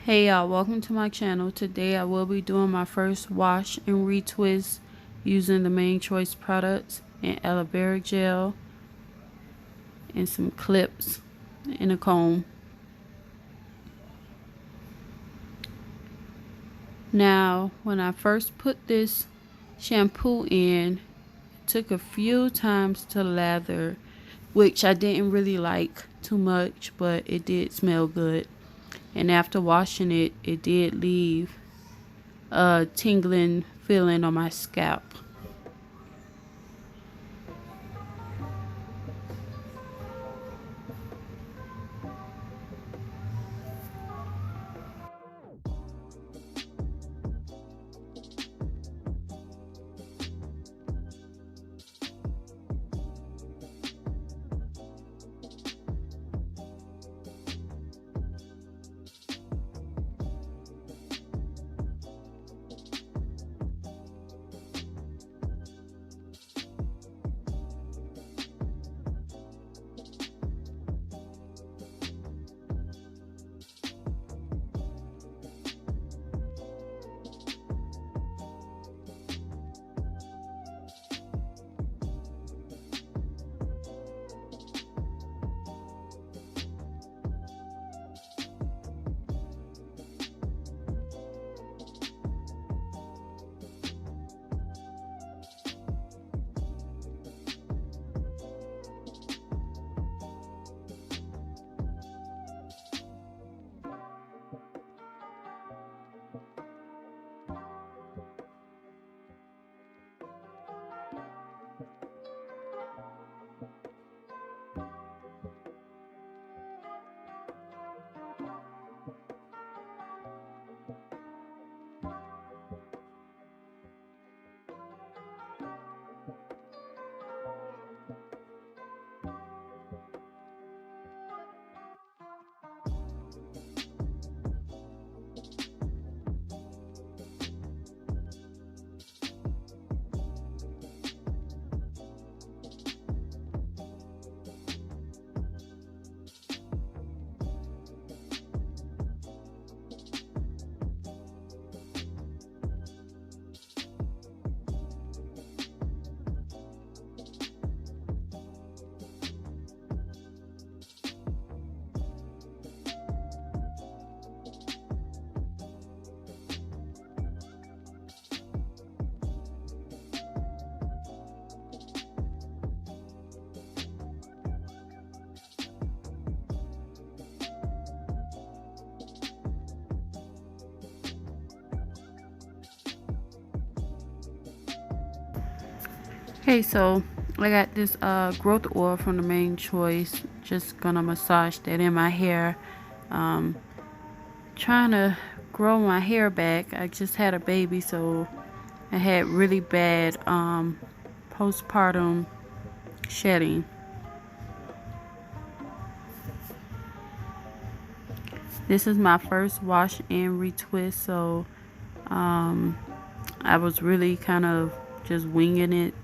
Hey y'all, welcome to my channel. Today I will be doing my first wash and retwist using the Main Choice products and aloe vera gel and some clips and a comb. Now when I first put this shampoo in, it took a few times to lather, which I didn't really like too much, but it did smell good. And after washing it, it did leave a tingling feeling on my scalp. Hey, so I got this growth oil from the Main Choice. Just gonna massage that in my hair. Um, Trying to grow my hair back. I just had a baby, so I had really bad postpartum shedding. This is my first wash and retwist, so I was really kind of just winging it.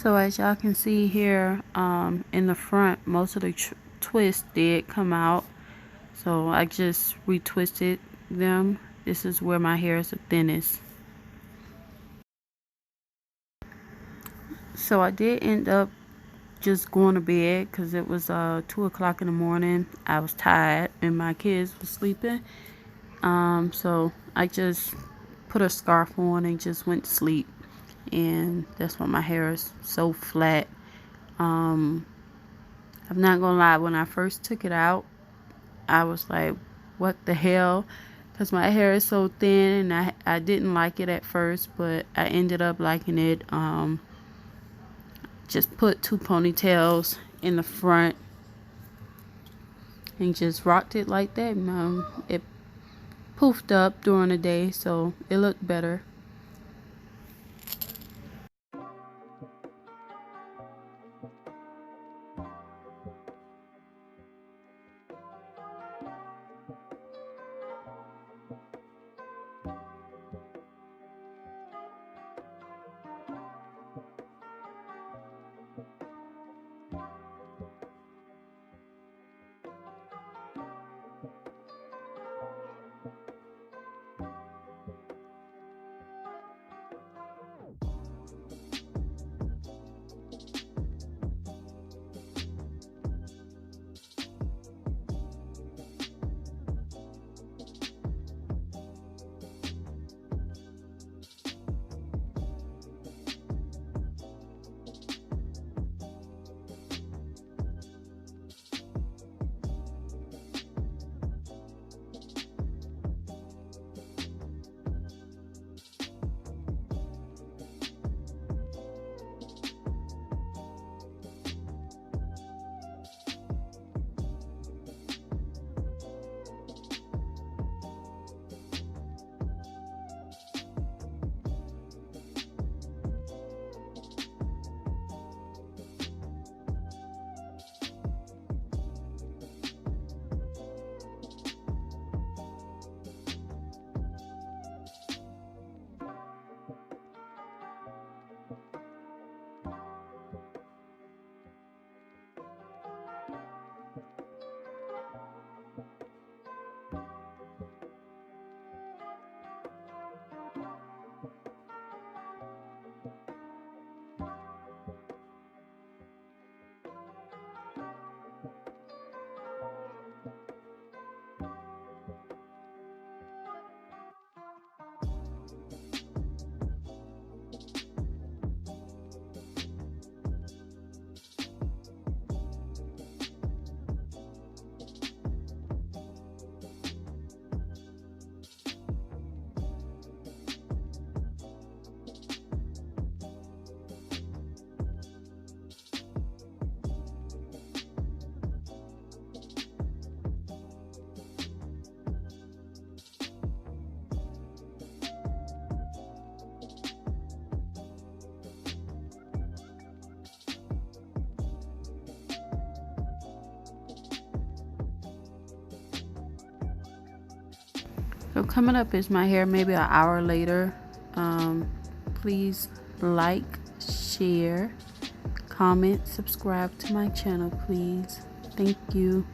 So as y'all can see here, in the front, most of the twists did come out. So I just retwisted them. This is where my hair is the thinnest. So I did end up just going to bed because it was 2 o'clock in the morning. I was tired and my kids were sleeping. So I just put a scarf on and just went to sleep. And that's why my hair is so flat. I'm not gonna lie, when I first took it out, I was like, what the hell? Because my hair is so thin and I didn't like it at first, but I ended up liking it. Just put 2 ponytails in the front and just rocked it like that. It poofed up during the day, so it looked better. So coming up is my hair maybe an hour later. Please like, share, comment, subscribe to my channel, please. Thank you.